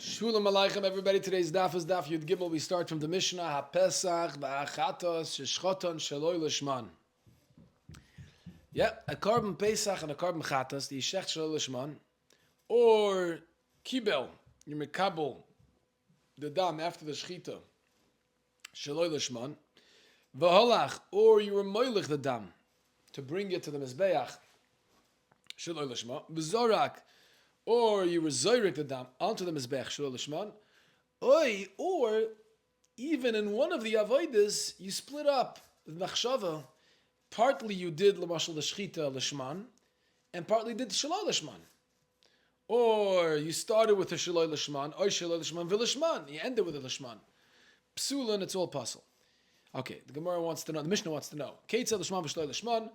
Shulam Aleichem, everybody. Today's daf is daf Yud Gimel. We start from the Mishnah. HaPesach ba'achatos sheshchoton sheloi lishman. Yeah, a carbon Pesach and a carbon chatas, the yishech sheloi lishman, or kibel, you mekabel the dam after the shchita sheloi lishman, v'holach, or you were moilich the dam to bring it to the mizbeach sheloi lishman, v'zorak, or you were zoyrek the dam onto the mizbeach sheloi lishman, or even in one of the avodas you split up the machshava. Partly you did l'mashal the shchita lishman, and partly did shaloi lishman. Or you started with the shaloi lishman, or shaloi lishman v'lishman. You ended with a lishman. Psulin, it's all puzzle. Okay, the Gemara wants to know, the Mishnah wants to know. Case of lishman v'shaloi lishman.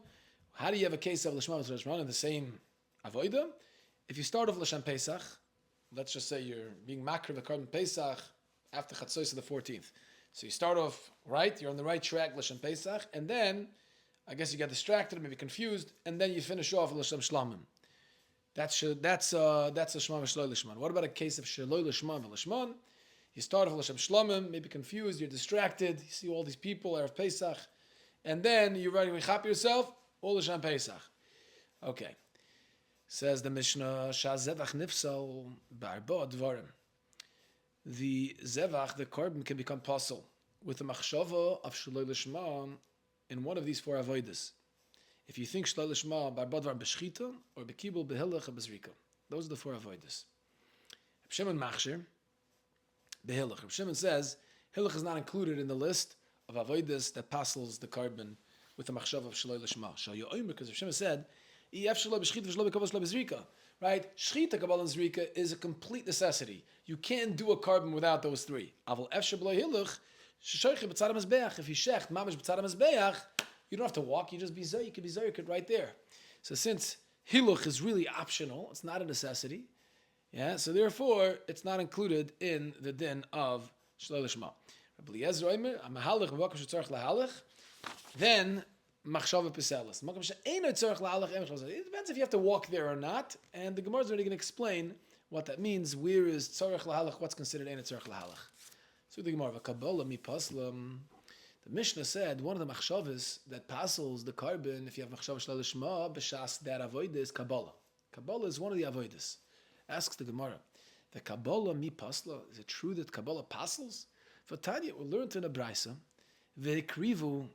How do you have a case of lishman v'shaloi lishman in the same avodah? If you start off l'shem Pesach, let's just say you're being makar the carbon Pesach after Chatzos of the 14th. So you start off right, you're on the right track l'shem Pesach, and then I guess you get distracted, maybe confused, and then you finish off with L'Shem Shlamim. That's a Shema V'Shloi Lishman. What about a case of Sheloi Lishman V'Lishman? You start off with L'Shem Shlamim, maybe confused, you're distracted, you see all these people, Erev Pesach, and then you're ready to chap yourself, all L'Shem Pesach. Okay. Says the Mishnah, Shah Zevach Nifsal Ba'arba Dvarim. The Zevach, the carbon, can become puzzle with the machshava of Sheloi Lishman in one of these four avodas. If you think Shloi Lishma barbadvar b'shchita or b'kibul b'hilach or b'zrika. Those are the four avodas. Reb Shimon machshir b'hilach. Reb Shimon says hilach is not included in the list of avodas that passels the carbon with the machshav of Shloi Lishma. Shal yo'omer, because Reb Shimon said ef shloi b'shchita v'shloi b'kibul v'shloi b'zrika. Right? Shchita, kabbalah, and zrika is a complete necessity. You can't do a carbon without those three. Aval ef shloi hilach. If you shecht mamish b'tzad mizbeach, you don't have to walk. You just be zay. You can be zayikid right there. So since hiluch is really optional, it's not a necessity. Yeah. So therefore, it's not included in the din of shloi lishma. Rabbi Yoel Omer, amahalach v'vakum shetzarich lahalach. Then machshava peselas. Makom she'eino tzarich lahalach. It depends if you have to walk there or not. And the Gemara is already going to explain what that means. Where is tzarich lahalach? What's considered eino tzarich lahalach? So the Gemara, Kabbalah mi paslam. The Mishnah said one of the machshavas that passels the carbon, if you have machshav shloi lishma b'shas that avodah is Kabbalah. Kabbalah is one of the avodas. Asks the Gemara, the Kabbalah mi pasla. Is it true that Kabbalah passels? For Tanya, we learned in a brayso, ve'ikrivu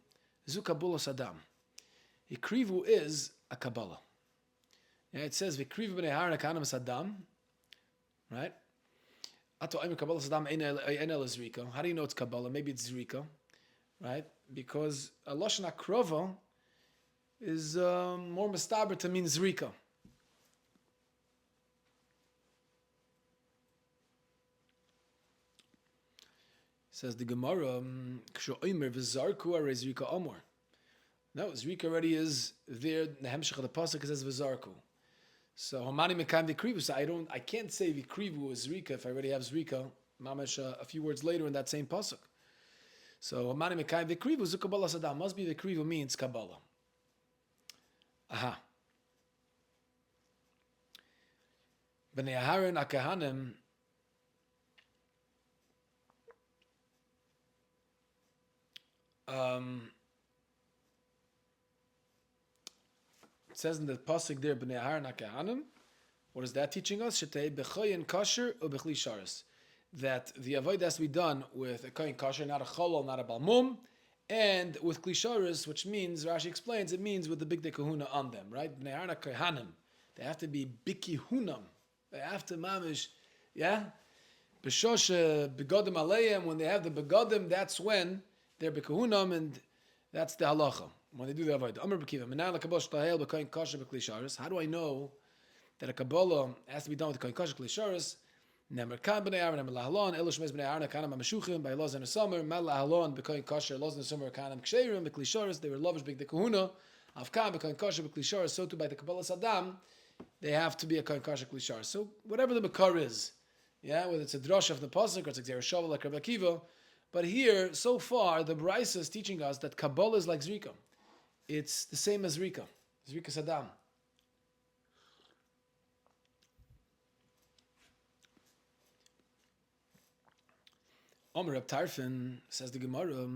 zu Kabbalah sadam. Ikrivu is a Kabbalah. Yeah, it says ve'ikrivu b'nei har nakanam sadam, right? How do you know it's Kabbalah? Maybe it's Zrika, right? Because a Lashon HaKrova is more mistaber to mean Zrika. Says the Gemara, no, Zrika already is there. The Hemshech of the Pasuk says V'zarku. So Hamani Mekayim Vikrivu. So I can't say Vikrivu is Zrika if I already have Zrika. Mamash a few words later in that same pasuk. So Hamani Mekayim Vikrivu Zu Kabbalah Sadam. Must be Vikrivu means Kabbalah. Aha. Bnei Aharon Akahanim. It says in the pasuk there, Bnei Aharon HaKahanim. What is that teaching us? Shetei b'choyin kasher or b'chli sharis. That the avodah has to be done with a koyin kasher, not a cholol, not a balmum, and with kli sharis, which means, Rashi explains, it means with the big kahuna on them, right? Bnei Aharon HaKahanim. They have to be bikihunam. They have to mamish, yeah? B'shoshe begodim aleim. When they have the begodim, that's when they're bikahunam, and that's the halacha. When they do the avodah, how do I know that a Kabbalah has to be done with the koyin kasher kli sharis? Nemer kan b'nei Aaron, nemer lahalon, elush mez b'nei Aaron kanam amashuchim by Loz and Summer, mal lahalon b'koyin kasher, Loz and Summer kanam ksherim b'kli sharis. They were lovers big the kahuna. Avkan b'koyin kasher b'kli sharis. So too by the Kabbalah Sadam, they have to be a koyin kasher kli sharis. So whatever the makar is, yeah, whether it's a drasha of the pasuk or it's a gzera shavu like Rabbi Akiva, but here so far the brayso is teaching us that Kabbalah is like Zrika. It's the same as Zrika Sadam. Omer Reb Tarfon, says the Gemara,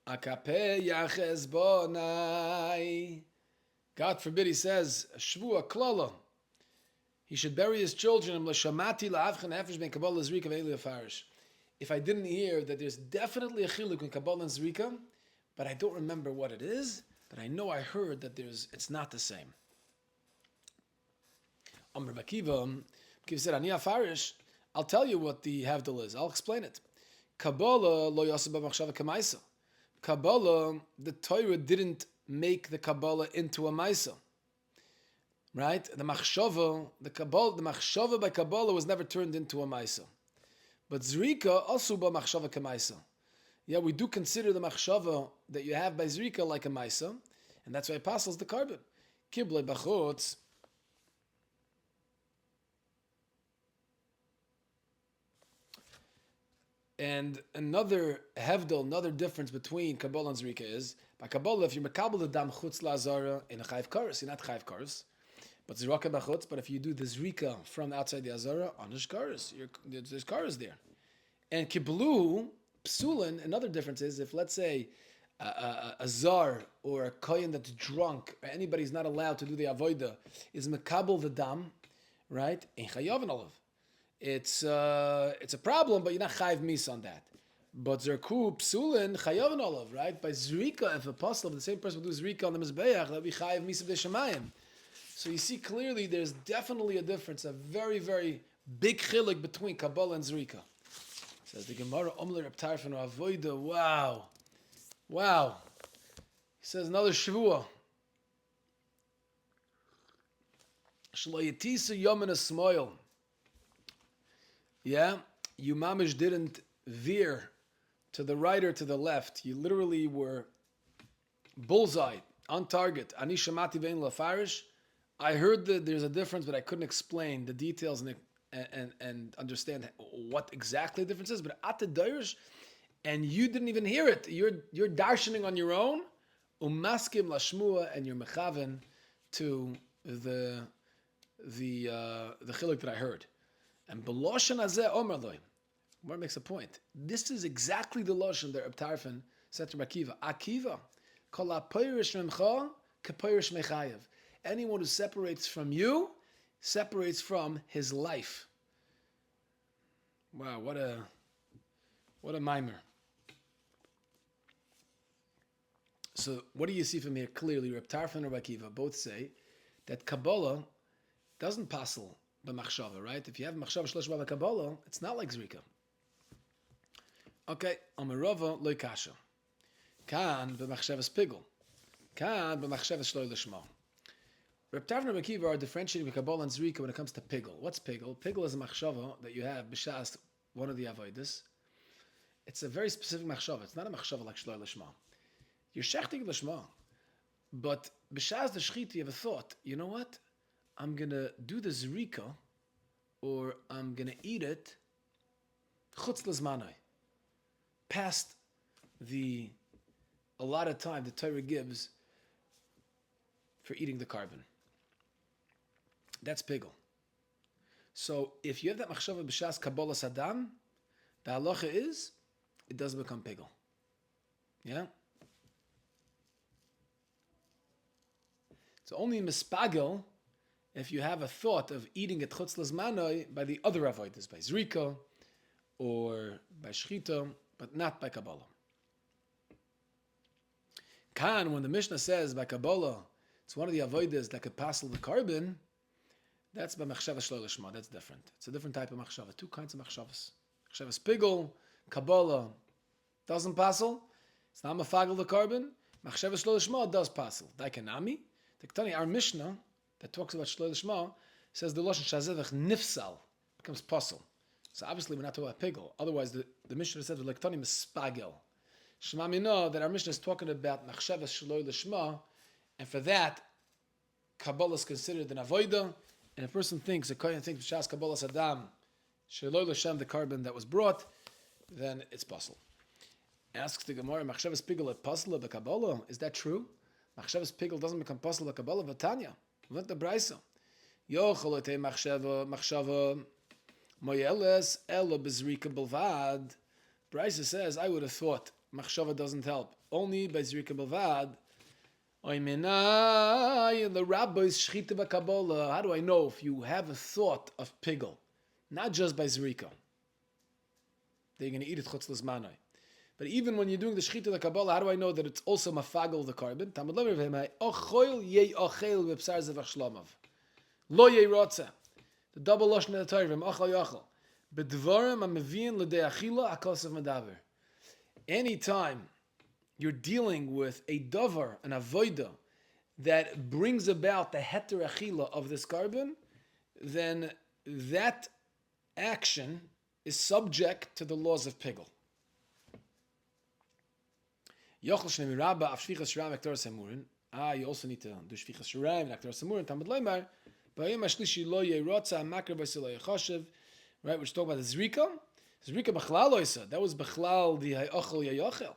Akape yaches bonai. God forbid, he says, Shvua klala. He should bury his children. If I didn't hear that there's definitely a chiluk in Kabbalah and Zrika, but I don't remember what it is, but I know I heard that it's not the same. Amr Bakiva said, Ani Afarish, I'll tell you what the Havdal is. I'll explain it. Kabbalah lo yaseh b'machshava k'maisa. Kabbalah, the Torah didn't make the Kabbalah into a maisa. Right? The machshava by Kabbalah was never turned into a maisa. But Zrika also ba machshava k'maisa. Yeah, we do consider the machshava that you have by Zrika like a maisa, and that's why it passes the carbon. Kiblei bachutz. And another hevdel, another difference between Kabbalah and Zrika is, by Kabbalah, if you're mekabel the dam chutz la'azara in a chayv kares, you're not chayv kares, but zraka b'chutz. But if you do the Zrika from outside the azara, onish kares, there's kares there. And kiblu psulin, another difference is, if let's say a zar or a kohen that's drunk, or anybody's not allowed to do the avoida, is mekabel the dam, right? In chayav and olav. It's a problem, but you're not chayiv mis on that. But zerku psulin chayav and olav, right? By zrika, if a apostle of the same person will do zrika on the mizbeach, that'll be chayiv mis of the shemayim. So you see clearly there's definitely a difference, a very, very big chilik between Kabbalah and zrika. Says the Gemara, Omler Reb Tarfon avoida. Wow. He says another shavua. Shlo yitisa yom in a smoil. Yeah, you mamish didn't veer to the right or to the left. You literally were bullseye, on target. Ani shamati vein lafarish. I heard that there's a difference, but I couldn't explain the details and understand what exactly the difference is. But at the dirish, and you didn't even hear it. You're darshaning on your own. Umaskim lashmua, and you're mechaven to the chiluk that I heard. And b'loshen hazeh omer loy. Where makes a point. This is exactly the loshen that Reb Tarfon said to Akiva. Akiva, kol ha'poirish memcha k'poirish mechayev. Anyone who separates from you separates from his life. Wow, what a mimer. So what do you see from here? Clearly, Reb Tarfon and Reb Akiva both say that Kabbalah doesn't passel by machshava, right? If you have machshava shlosh by Kabbalah, it's not like Zrika. Okay, Amarova loy kasha. Kan b'machshavas pigel. Kan b'machshavas shloy l'shma. Reb Tarfon and Reb Akiva are differentiating with Kabbalah and Zrika when it comes to pigel. What's pigel? Pigel is a machshava that you have b'shas one of the avodas. It's a very specific machshava. It's not a machshava like shloy l'shma. You're shechting l'shma, but b'shas the shchita you have a thought. You know what? I'm gonna do the Zrika, or I'm gonna eat it chutz l'zmanai. Past the allotted time the Torah gives for eating the carbon. That's pigel. So if you have that machshava b'shas Kabbalah sadam, the halacha is it doesn't become pigel. Yeah. It's only mispagel if you have a thought of eating it chutz l'zmanai by the other avodas, by Zrika or by shchita, but not by Kabbalah. Kan, when the Mishnah says by Kabbalah, it's one of the avodas that could passel the carbon, that's by machshava shloy l'shma. That's different. It's a different type of machshava. Two kinds of machshavas. Machshavas pigel, Kabbalah doesn't passel. It's not mafagel the carbon. Machshava shloy l'shma does passel. Daikanami, the Ketani, our Mishnah that talks about shloy l'shma says the lashon shazevach nifsal becomes passel. So obviously we're not talking about pigel. Otherwise the Mishnah says like Ketani mispagel. Shema mina that our Mishnah is talking about machshava shloy l'shma, and for that Kabbalah is considered an avoida. And a person thinks, a kohen thinks b'shas Kabbalah sadam shloy l'shem the carbon that was brought, then it's passel. Asks the Gemara, machshavas pigel at passel of the Kabbalah. Is that true? Machshavas pigel doesn't become passel of the Kabbalah. V'tanya, what the brayso? Yochol etei machshava moyeles elo bezrika belvad. Brisa says, I would have thought machshava doesn't help. Only by zrika bavad. Oimenai, the rabbis shchita b'Kabbalah. How do I know if you have a thought of pigel? Not just by zrika. They're going to eat it chutz l'zmanai. But even when you're doing the shchita the Kabbalah, how do I know that it's also mafagel the carbon? Tamad lo mirvehemai, ochoil yei ochel v'psar zevach shlomav. Lo yei rotza. The double lashon of the Torah, ochel yochel. Bedvarim amevin l'dei achila akosav medaver. Anytime you're dealing with a davar, an avoida, that brings about the heter achila of this carbon, then that action is subject to the laws of pigel. You also need to do shfichas shiraim and aktor samurin. Tamad loymar, b'ayim hashlishi lo yeirotza makar v'sil lo yechoshev. Right, we're talking about the zrika. Zrika b'chlal loisa. That was b'chlal the hayachol yayochel.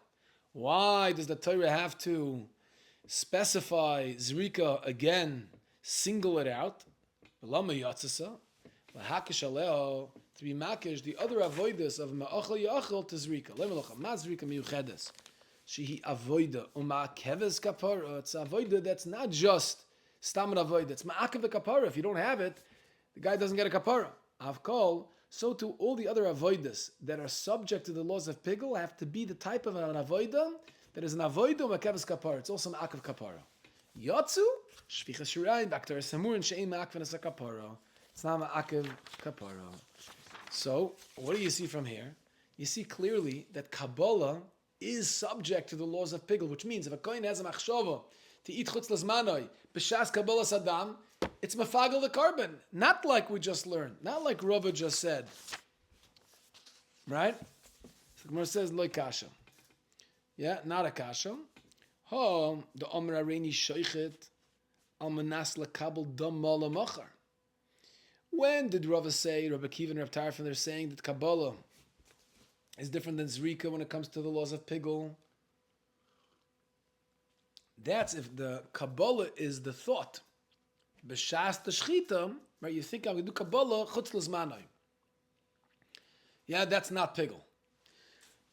Why does the Torah have to specify zrika again, single it out? Lama yatzasa, lahakish aleo, to be makish the other avoidus of ma'achol yaachol to zrika. Lemelocha ma zrika miyuchedes. Shehi avoida u'ma'akeves kapara. It's avoida that's not just stam avoida. It's ma'akev kapara. If you don't have it, the guy doesn't get a kapara. Avkol. So too, all the other avoidas that are subject to the laws of pigel have to be the type of an avoida that is an avoida u'ma'akeves kapara. It's also ma'akev kapara. Yotzu shvichas shirayim bakter samur and she'im ma'akev kapara. It's not ma'akev kapara. So what do you see from here? You see clearly that Kabbalah is subject to the laws of pigel, which means if a kohen has a machshava to eat chutz l'zmanoi b'shas Kabbalah sadam, it's mafagel the carbon, not like we just learned, not like Rava just said, right? So Gemara says loy kasha, yeah, not a kasha. Ho the omer areini shoichet al manas lekabel dam mala machar. When did Rava say, Rabbi Kiva and Rav Tarfon, they're saying that Kabbalah is different than zrika when it comes to the laws of pigel? That's if the Kabbalah is the thought. B'shas the shchita, right? You think I'm going to do Kabbalah chutz l'zmanai. Yeah, that's not pigel.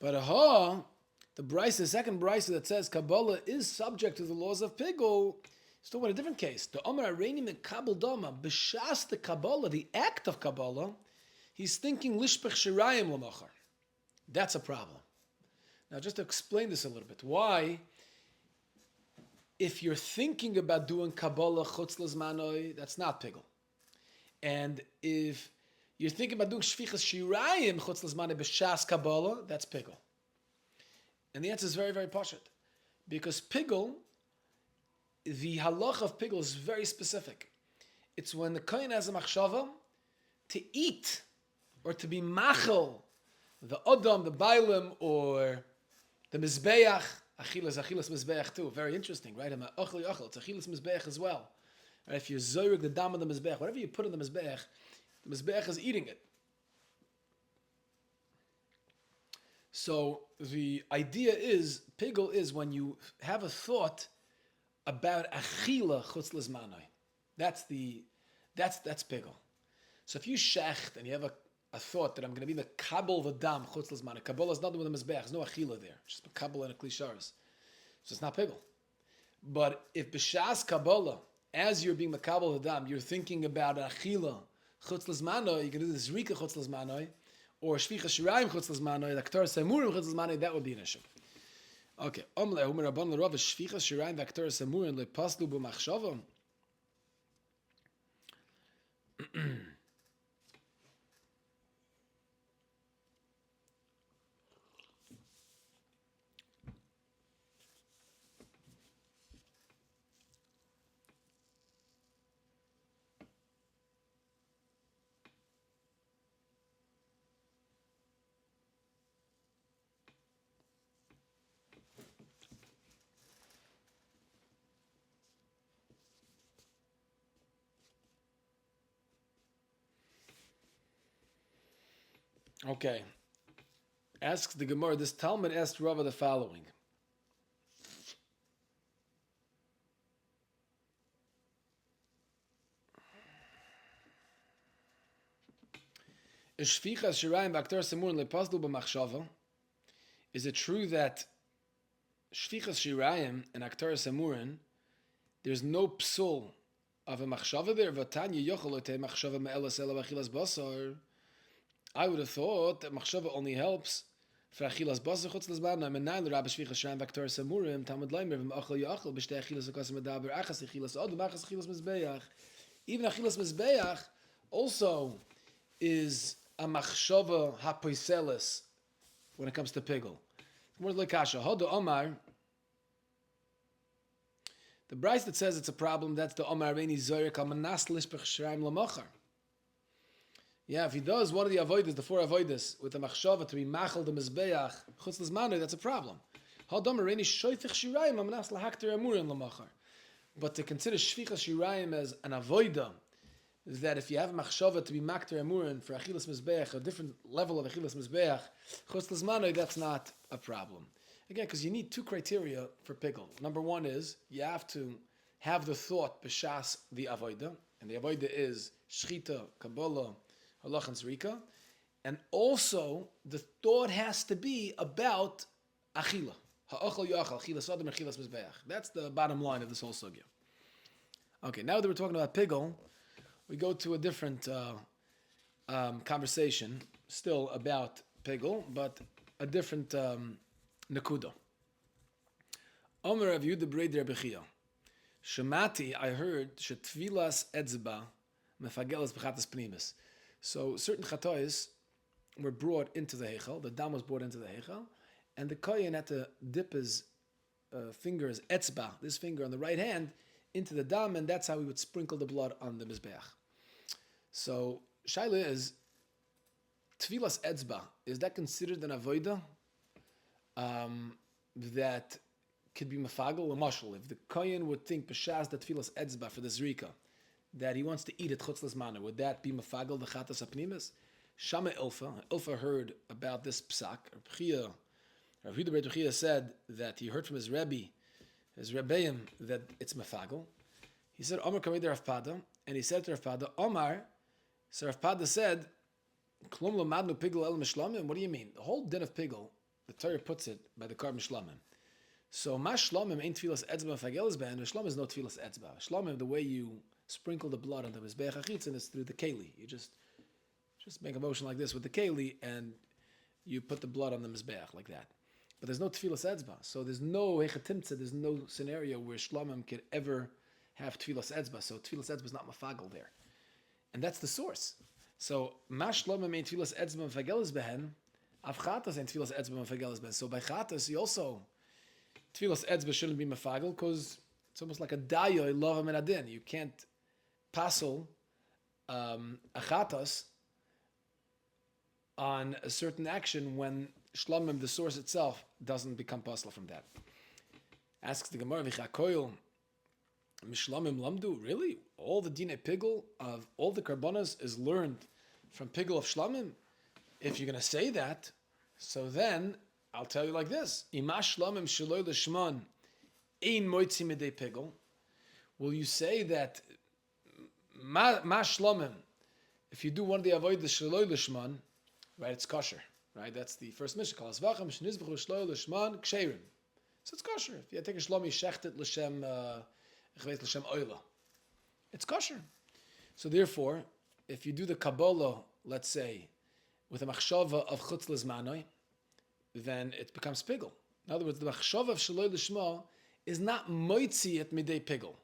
But the brisa, the second brisa that says Kabbalah is subject to the laws of pigel, it's talking about a different case. The Omer Areini Mekabel Dama, b'shas the Kabbalah, the act of Kabbalah, he's thinking lishpech shirayim l'machar. That's a problem. Now, just to explain this a little bit, why, if you're thinking about doing Kabbalah chutz l'zmanoi, that's not pigel. And if you're thinking about doing shvichas shirayim chutz l'zmanoi b'shas Kabbalah, that's pigel. And the answer is very, very pashut. Because pigel, the halach of pigel is very specific. It's when the kohen has a machshava to eat or to be machel the Odom, the Bailim, or the Mizbeach. Achilas Mizbeach too. Very interesting, right? It's Achilas Mizbeach as well. Right? If you zoyrig the dam of the Mizbeach, whatever you put in the Mizbeach is eating it. So the idea is, pigel is when you have a thought about achila chutz l'zmanai. That's pigel. So if you shecht and you have a thought that I'm going to be the kabel v'dam chutz l'zmanai. Kabbalah is nothing with a mizbeach. There's no achila there. It's just a kabel and a klisharis. So it's not pigel. But if b'shas Kabbalah, as you're being makabel v'dam, you're thinking about achila chutz l'zmanai, you can do this rika chutz l'zmanai, or shvichas shirayim chutz l'zmanai, the aktar semurim chutz l'zmanai, that would be an issue. Okay. Omle humer rabban l'rov shvichas shirayim the aktar semurim lepaslu b'machshava. Okay. Asks the Gemara, this Talmud asked Rava the following. Shvichas shirayim b'aktar semurin lepaslu b'machshava. is it true that Shfichas Shirayim and Aktaras Amurin, there's no psul of a machshava there? Vatanya yochalote machshava me'elas ela v'achilas basar. I would have thought that machshava only helps for achilas basar chutz l'zman. I'm a nine l'rabbi Shfichas Shirayim v'Aktaras Amurim Talmud Leimer v'machal yachal b'shtei achilas akas medaber achas achilas odom achas achilas mizbeach. Even achilas mizbeach also is a machshava hapoiselis when it comes to pigul. More like kasha. Hodo Omar. The Bryce that says it's a problem, that's the Omar Reini Zoyer Kal Manas Lishpech Shraim Lamachar. Yeah, if he does one of the avodas, the four avodas, with the machshava to be machal the mizbeach chutz l'zmanu, that's a problem. Hodo Omar Reini Shoyfich Shiraim Manas Lahakter Amurim Lamachar. But to consider Shfichas Shiraim as an avodah, is that if you have machshava to be makter amurin for achilas mizbeach, a different level of achilas mizbeach, chutz l'zmanu, that's not a problem. Again, because you need two criteria for pigul. Number one is you have to have the thought b'shas the avodah, and the avodah is shchita, kabbalah, halach and zrika, and also the thought has to be about achila, ha'achal yachal, achilas adam, achilas mizbeach. That's the bottom line of this whole sugya. Okay, now that we're talking about pigul, we go to a different conversation, still about pigul, but a different nekuda. Omer Rav Yehuda Brei Rabbi Yoel. Shemati, I heard, shetvilas etzba mefagelas b'chatas pnimis. So certain chatois were brought into the heichal, the dam was brought into the heichal, and the kohen had to dip his fingers, etzba, this finger on the right hand, into the dam, and that's how he would sprinkle the blood on the mizbeach. So, shaila is, tvilas etzba, is that considered an avodah that could be mafagel or mashal? If the kohen would think b'shas that tvilas etzba for the zrika, that he wants to eat it chutz l'zmanu, would that be mafagel the chatas apnimis? Shama Ilfa heard about this psak. Rav Yehuda Brei Rabbi Yoel said that he heard from his rebbeim, that it's mafagel. He said, Omar Kamed Rav Pada, and he said to Rav Pada, Omar, so Rav Pada said, Klum Lamadnu Pigel El Mishlamim. What do you mean? The whole din of Pigel, the Torah puts it by the Kar Mishlamim. So Mashlamim ain't Tfilas Etzba Fagelis Ben. Mishlamim is no Tfilas Etzba. Shlamim, the way you sprinkle the blood on the Mizbeach HaChitzin is through the Keli. You just make a motion like this with the Keli, and you put the blood on the Mizbeach like that. But there's no Tfilas Etzba. So there's no Hechatimtza, there's no scenario where Shlamim could ever have Tfilas Etzba. So Tfilas Etzba is not Mafagel there. And that's the source. So Mashlamim ain't Tfilas Etzba Fagelis Ben. Avchatas ain't Tfilas Etzba Fagelis Ben. So by Chatas, you also Tfilas Etzba shouldn't be Mafagel because it's almost like a dayo love and adin. You can't passel achatas on a certain action when shlamim, the source itself, doesn't become passel from that. Asks the Gemara, V'chakoil mishlamim lamdu. Really, all the dine pigul of all the karbonas is learned from pigul of shlamim? If you're going to say that, so then I'll tell you like this: Imash shlamim sheloi l'shman ein moitzi midei pigul. Will you say that ma shlamim, if you do one of the avoid the sheloi l'shman, right? It's kosher, right? That's the first mishnah. Zvachim shnizbechu sheloi l'shman ksherim. So it's kosher. If you take a shlomi shechtet l'shem l'shem oila, it's kosher. So therefore, if you do the kabbalah, let's say, with a machshava of chutz l'zmanoi, then it becomes pigul. In other words, the machshava of sheloi l'shma is not moitzi at midei pigul.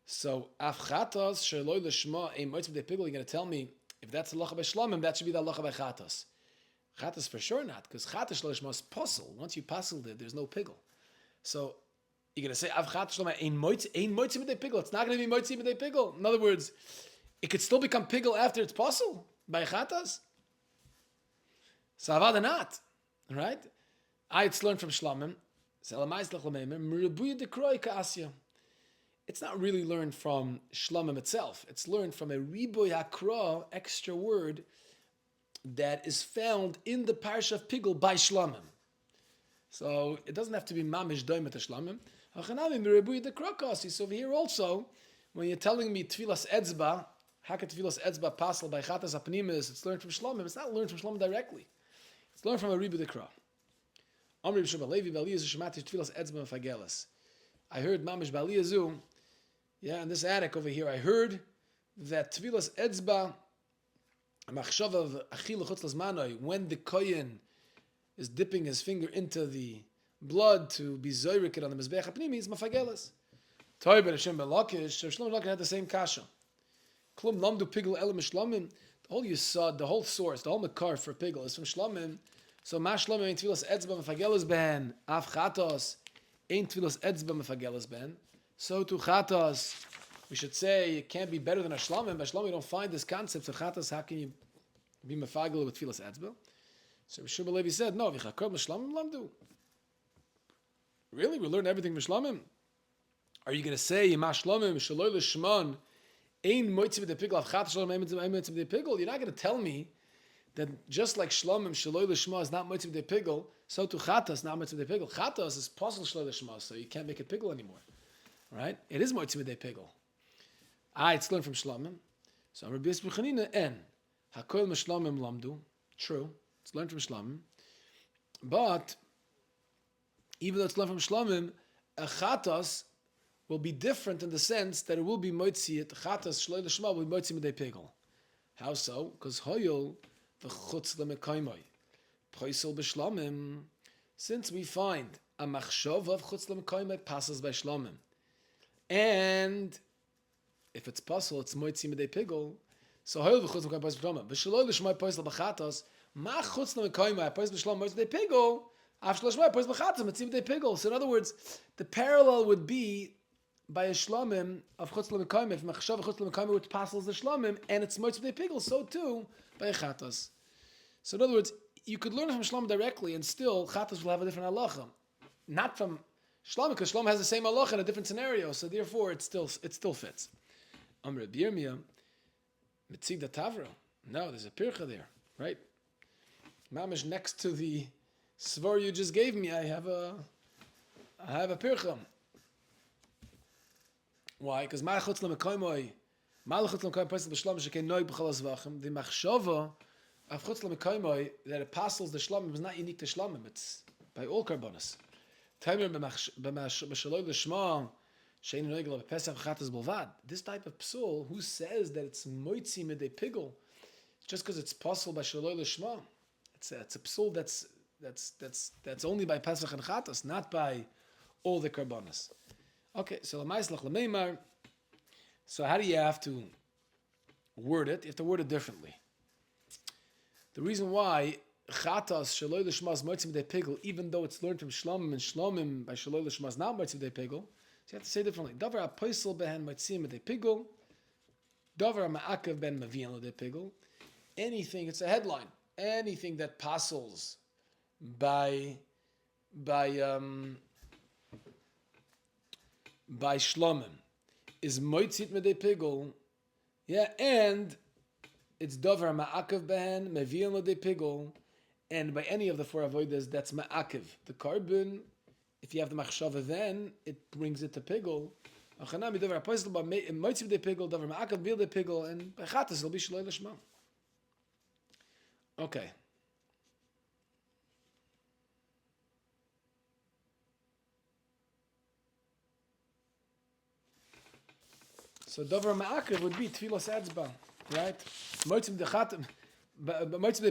So afchatas sheloi l'shma a moitzi midei pigul. You're going to tell me if that's the halacha by shlamim, that should be the halacha by chatas. Chatas for sure not, because chatas sheloi l'shma is posel. Once you posel it, there's no pigul. So you're going to say avchatas shlamim ein moitzi midei pigul. It's not going to be moitzi midei pigul. In other words, it could still become pigul after it's posel by chatas. So avada not. Right? It's learned from Shlamim. It's not really learned from Shlamim itself. It's learned from a riboy hakra, extra word, that is found in the parsha of Pigul by Shlamim. So it doesn't have to be mamish doimet Shlamim. So over here also, when you're telling me tfilas etzba, hakat tfilas etzba pasal by chatas apnimis, it's learned from Shlamim. It's not learned from Shlamim directly. It's learned from a riboy hakra. Amri b'Shem Levi b'Eliezer shemati tfilas etzba mefageles. I heard Mamish b'Eliezer, in this attic over here, I heard that tfilas etzba, a machshav of achil chutz lazmanoi, when the kohen is dipping his finger into the blood to be zoyrik it on the mizbeach hapnimi, is mafageles. Toy ben Hashem ben Lakish, Shlomo Lakish had the same kasha. Klum lamdu pigel elam shlomim. The whole yisod, the whole source, the whole makar for pigel is from shlomim. So ma shlomim ain't tfilas etzba mefageles ben, af chatos ain't tfilas etzba mefageles ben. So to chatos, we should say it can't be better than a shlomim. By shlomim, you don't find this concept of chatos. How can you be mefagel with tfilas etzba? So Rabbi Levi said, no, v'chakor m'shlomim lamdu. Really, we learn everything m'shlomim. Are you going to say ma shlomim shaloi l'shmon ein moitzi b'dei pigel av chatos shalom ein moitzi b'dei pigel? You're not going to tell me that just like shlomim shaloi l'shma is not moitzi b'dei pigel, so to chatos not moitzi b'dei pigel. Chatos is possible shaloi l'shma, so you can't make it pigel anymore, right? It is moitzi b'dei pigel. It's learned from shlomim. So Rabbi Yisrael Chanina en hakol m'shlomim lamdu. True, it's learned from shlomim, but even though it's learned from shlomim, a chatos will be different in the sense that it will be moitzi it chatas shloi l'shma will be moitzi midei pigel. How so? Because hoyol v'chutz l'mekaymoi poisel b'shlamim. Since we find a machshov of chutz l'mekaymoi passes by shlamim, and if it's possible, it's moitzi midei pigel. So hoyol v'chutz l'mekaymoi poisel b'shlamim. V'shloi l'shma poisel b'chatas ma chutz l'mekaymoi poisel b'shlamim moitzi midei pigel. After l'shma poisel b'chatas moitzi midei pigel. So in other words, the parallel would be by a shlomim of chutz l'mekaymim, if machshav chutz l'mekaymim which passes the shlomim, and it's moitz b'dei pigel, so too by a chatas. So in other words, you could learn from shlomim directly, and still chatas will have a different halacha, not from shlomim, because shlomim has the same halacha in a different scenario. So therefore, it still fits. Amr Birmia mitzig da tavra. No, there's a pircha there, right? Mamish next to the svar you just gave me, I have a pircha. Why? Because malachutz l'mekaymoi, malachutz l'mekaymoi passes b'shlamim shekein noig b'chol Zvachim. The machshava of chutz l'mekaymoi that it passes the shlamim is not unique to shlamim. It's by all karbonos. Taimer b'shaloi l'shma shein noig l'pesach chatas b'lvad. This type of psul, who says that it's moitzi midei pigel just because it's possible by shaloi l'shma? It's a psul that's only by pesach and chatas, not by all the karbonos. Okay, so so how do you have to word it? You have to word it differently. The reason why chatas shaloi l'shma is moitzi midei pigel, even though it's learned from shlomim, and shlomim by shaloi l'shma is not moitzi midei pigel, so you have to say differently. Davar ha'poisel behen moitzi midei pigel, davar ha'ma'akev ben mavian l'dei pigel. Anything, it's a headline. Anything that passes by shlomim is moitzit medei pigel, and it's davar ma'akev behen mevian medei pigel, and by any of the four avodas that's ma'akev the carbon. If you have the machshava, then it brings it to pigel. Achanami davar apoisel ba moitzit medei pigel, davar ma'akev bil de pigel, and by chatas it'll be shloi l'shma. Okay. So davar ma'akev would be tfilas etzba, right? Moitzim de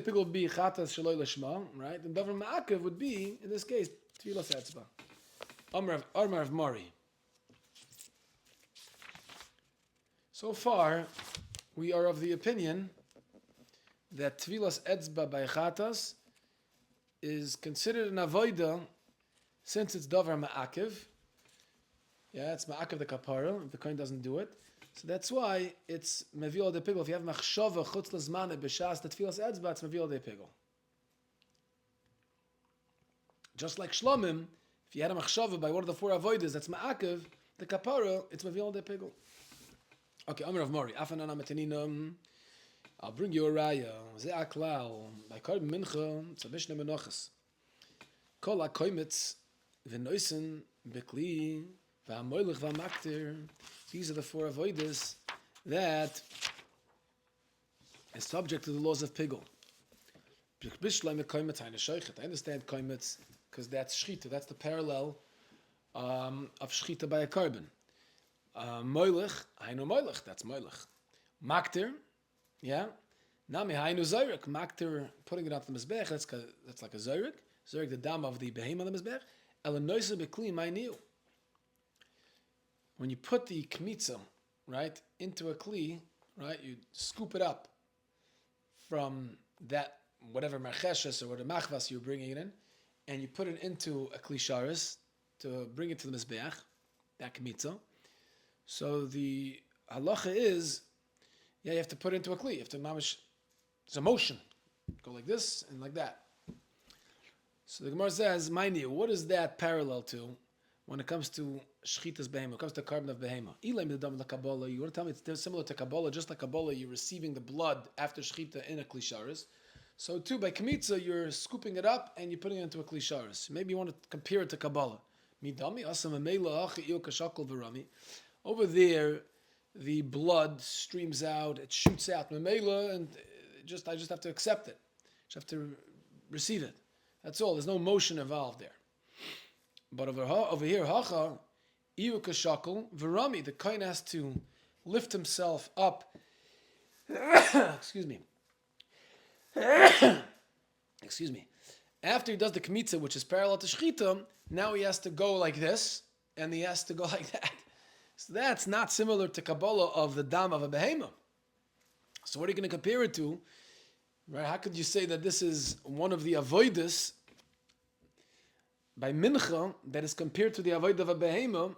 pigel would be chatas shaloi l'shma, right? And davar ma'akev would be, in this case, tfilas etzba. Amar of Mari. So far, we are of the opinion that tfilas etzba by chatas is considered an avoida since it's davar ma'akev. It's ma'akev the kapara if the kohen doesn't do it. So that's why it's mevil de pigel. If you have machshava chutz l'zmane b'shas the tfilas etzba, it's mevil de pigel. Just like shlomim, if you had a machshava by one of the four avodas, that's ma'akev the kapara, it's mevil de pigel. Okay, Amar of Mori. Afanana meteninam. I'll bring you a raya. Ze aklal by karb mincha tzavishne menochas. Kol hakoymitz v'noisen bekli v'amoylech v'amaktir. These are the four avodas that is subject to the laws of pigel. I understand koymitz because that's shchita. That's the parallel of shchita by a carbon. Moilech, hainu moilech. That's moilech. Makter, yeah. Nami hainu zayrik. Makter, putting it on the mizbech. That's like a zayrik. Zayrik, the dam of the behem on the mizbech. Elanoisa bekli ma'niu. When you put the kmitza, right, into a kli, right, you scoop it up from that whatever marcheshes or whatever machvas you're bringing it in, and you put it into a kli sharis to bring it to the mizbeach, that kmitza. So the halacha is, you have to put it into a kli. You have to mamish. It's a motion. Go like this and like that. So the Gemara says, "Ma'niu, what is that parallel to when it comes to shchitas behema? When it comes to carbon of behema? Ilam the dam la kabbalah. You want to tell me it's similar to kabbalah, just like kabbalah, you're receiving the blood after shchita in a kli sharis. So too, by kmitza, you're scooping it up and you're putting it into a kli sharis. Maybe you want to compare it to kabbalah. Midami asam meila achi il kashakol v'rami. Over there, the blood streams out, it shoots out memela, and I just have to accept it. I just have to receive it. That's all. There's no motion involved there. But over here, hacha iu kashakol v'rami. The kohen has to lift himself up. Excuse me. Excuse me. After he does the kmitza, which is parallel to shchita, now he has to go like this, and he has to go like that. So that's not similar to Kabbalah of the dam of a behema. So what are you going to compare it to? Right? How could you say that this is one of the avoidus by mincha that is compared to the avoid of a behema,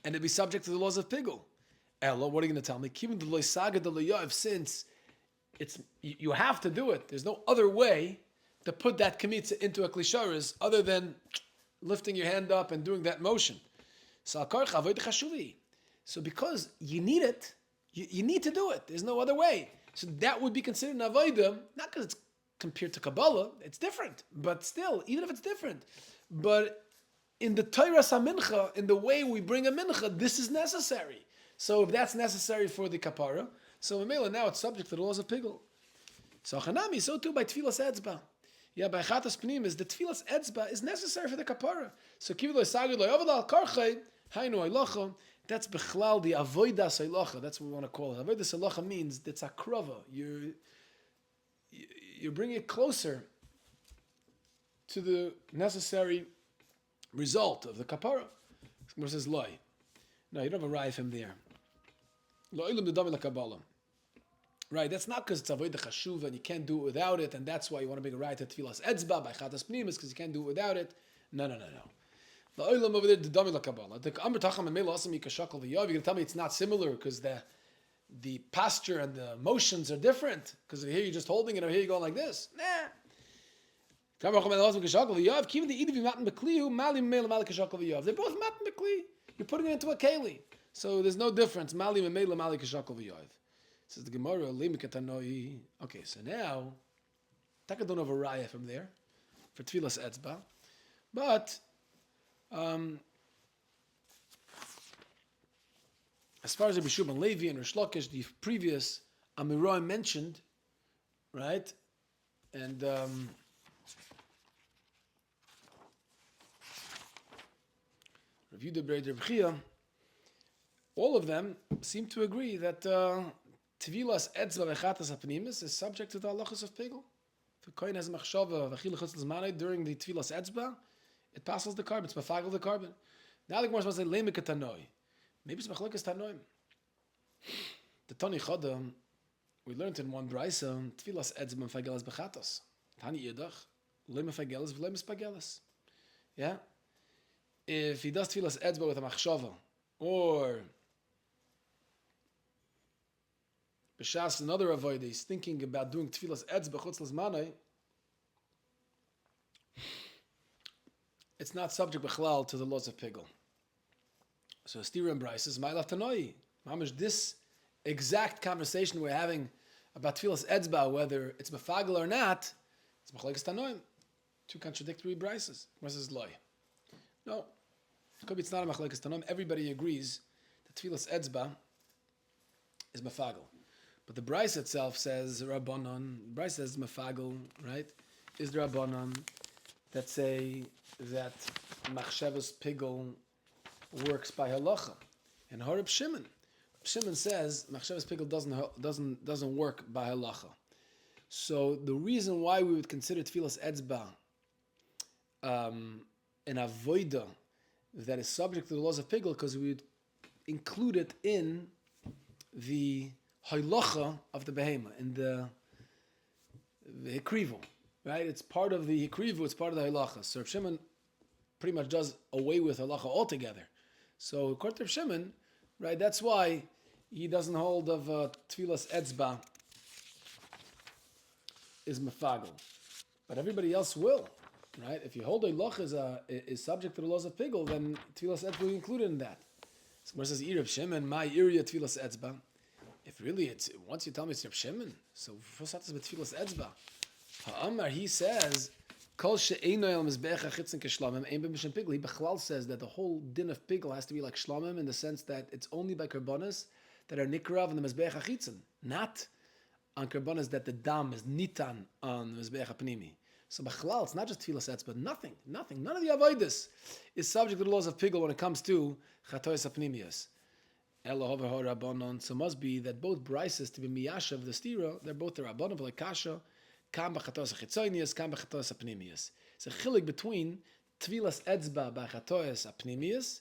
and it be subject to the laws of pigul? Ella, what are you going to tell me? Given the loisaga de loyav, since you have to do it. There's no other way to put that kmitza into a klisharis other than lifting your hand up and doing that motion. So because you need it, you need to do it. There's no other way. So that would be considered an avodah, not because it's compared to Kabbalah, it's different. But still, even if it's different. But in the Torah Samincha, in the way we bring a mincha, this is necessary. So if that's necessary for the kapara, so Mamela now it's subject to the laws of pigul. So Chanami, so too by Tfilas Etzba. Yeah, by Chatas Pnim is the Tfilas Etzba is necessary for the kapara. So Kivlo Sagid Lo Yavadal Karchay, Hainu Eilacha, that's Bechlal the Avoidas Eilacha, that's what we want to call it. Avoidas Eilacha means it's a krava. You're bringing it closer to the necessary result of the kapara. Gemara says Loi. No, you don't have a raya from there. Right, that's not because it's avodah chashuv and you can't do it without it, and that's why you want to bring a raya to tfilas etzba by chatas pnimis because you can't do it without it. No. The oilam over there, the dami la kabbalah. The amr tacham emel asam yikashakal v'yav. You're going to tell me it's not similar because the posture and the motions are different. Because here you're just holding it, or here you're going like this. Nah. They're both matan bekli. You're putting it into a keli. So there's no difference. Mali memela mali kashakal v'yav. Says the Gemara, limikatanoi. Okay, so now, Taka don't have a raya from there for tfilas etzba, but as far as Rabbi Shimon Levi and Rish Lakish, the previous Amiroim mentioned, right, and Rav Yudah B'Rei Rav Chia, all of them seem to agree that Tvilas etzba v'chatas hapnimis is subject to the halachas of pigul. If a kohen has a machshava v'chilachas l'zmanei during the Tvilas etzba, it passes the carbon. It's mafagel the carbon. Now the Gemara is supposed to say leimik tanoi. Maybe it's machlokes tanoim. The Tani Chodam, we learned in one brayso Tvilas etzba mefagelas b'chatas. Tani yidach leimefagelas v'leimispagelas. Yeah. If he does Tvilas etzba with a machshava or B'shas another avoid is thinking about doing tfilas etzba chutz l'zmanei, it's not subject b'chlal to the laws of pigul. So Stira and Bryce is ma'ilaf tanoi. Mamish, this exact conversation we're having about tfilas etzba, whether it's mefagel or not, it's machlekes tanoim. Two contradictory Bryces. What says loy? No, it could be it's not a machlekes tanoim. Everybody agrees that tfilas etzba is mefagel. But the Bryce itself says Rabbanon. Bryce says Mefagel, right? Is the Rabbanon. that say that Machshavas Pigel works by halacha, and Harab Shimon says Machshavas Pigel doesn't work by halacha. So the reason why we would consider Tfilas Etzba an avoida that is subject to the laws of Pigel, because we would include it in the halacha of the behema, in the hikrivu, right? It's part of the hikrivu, it's part of the halacha. So Reb Shimon pretty much does away with halacha altogether. So according to Reb Shimon, right, that's why he doesn't hold of Tfilas Etzba is mafagel, but everybody else will, right? If you hold a halacha is subject to the laws of Pigel, then Tfilas Etzba will be included in that. So where it says Reb Shimon, my area Tfilas Etzba. If really it's once you tell me it's Reb Shimon, so what's that with Tfilas Etzba? Ha'amar, he says, Kol she'eino el mizbecha chitzen keshlamim ein b'mishim Pigel. He bechlal says that the whole din of Pigel has to be like shlamim in the sense that it's only by karbonas that are nikrav in the mizbecha chitzen, not on karbonas that the dam is nitan on the mizbecha pnimi. So bechlal, it's not just Tfilas Etzba, nothing, none of the avodas is subject to the laws of Pigel when it comes to chatois hapnimius. So it must be that both brises to be miyashav the stira, they're both the rabbanon like kasha, kam b'chatois chitzonius, kam b'chatois apnimius. It's a chilik between Tfilas Etzba by chatois apnimius.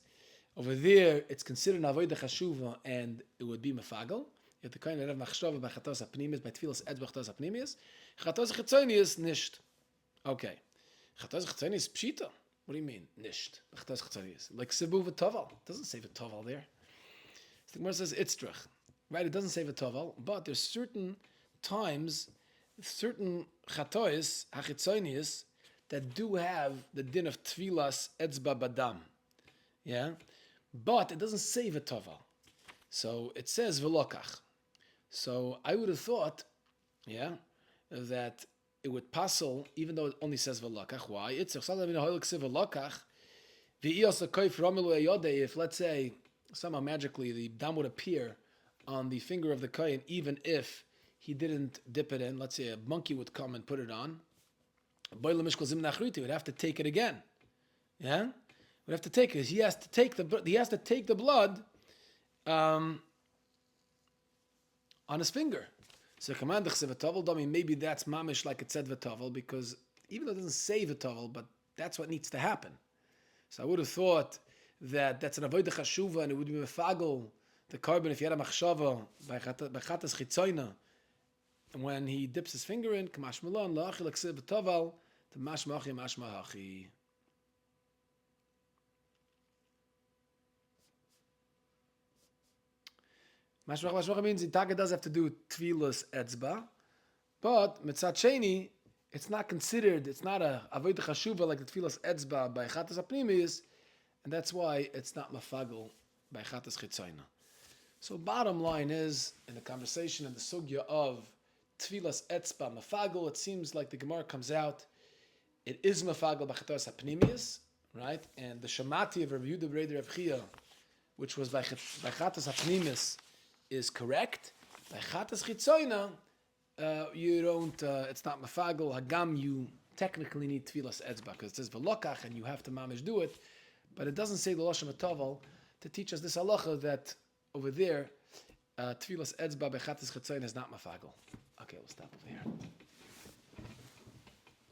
Over there, it's considered an avodah chashuva, and it would be mefagel. You have to kind of have machshava by chatois apnimius, by Tfilas Etzba chatois apnimius. Chatois chitzonius nisht. Okay, chatois chitzonius pshita. What do you mean nisht? Chatois chitzonius like sibu v'toval. It doesn't say v'toval there. The Gemara says itzdrach, right? It doesn't say v'toval, but there's certain times, certain chatois hachitzonius that do have the din of Tfilas Etzba badam, yeah, but it doesn't say v'toval, so it says v'lokach. So I would have thought, yeah, that it would passel even though it only says v'lokach. Why? It's v'lokach. If let's say somehow magically the dam would appear on the finger of the kohen, even if he didn't dip it in. Let's say a monkey would come and put it on. He would have to take it again. Yeah, would have to take it. He has to take the blood on his finger. So maybe that's mamish like it said v'tovel, because even though it doesn't say v'tovel, but that's what needs to happen. So I would have thought that that's an avodah chashuva, and it would be mefagel the carbon if you had a machshava by chatas chitzoina, and when he dips his finger in, kamash malon la'achil aksiv v'toval to mashmachi mashmahachi. Mashmach means the Taka does have to do Tfilas Etzba, but Mitzat Sheni, it's not considered, it's not a avodah chashuva like the Tfilas Etzba by chatas apnimis, and that's why it's not mafagel by chatas chitzoina. So bottom line is, in the conversation in the sugya of Tfilas Etzba mafagel, it seems like the Gemara comes out, it is mafagel by chatas apnimis, right? And the Shamati of Rabbi Yehuda B'Rei Rav Chia, which was by chatas apnimis, is correct. By chatas chitzoina, you don't. It's not mafagel hagam. You technically need Tfilas Etzba because it says v'lokach, and you have to mamish do it. But it doesn't say the lashon v'tovel to teach us this halacha that over there, Tfilas Etzba by chatas chitzoina is not mafagel. Okay, we'll stop over here.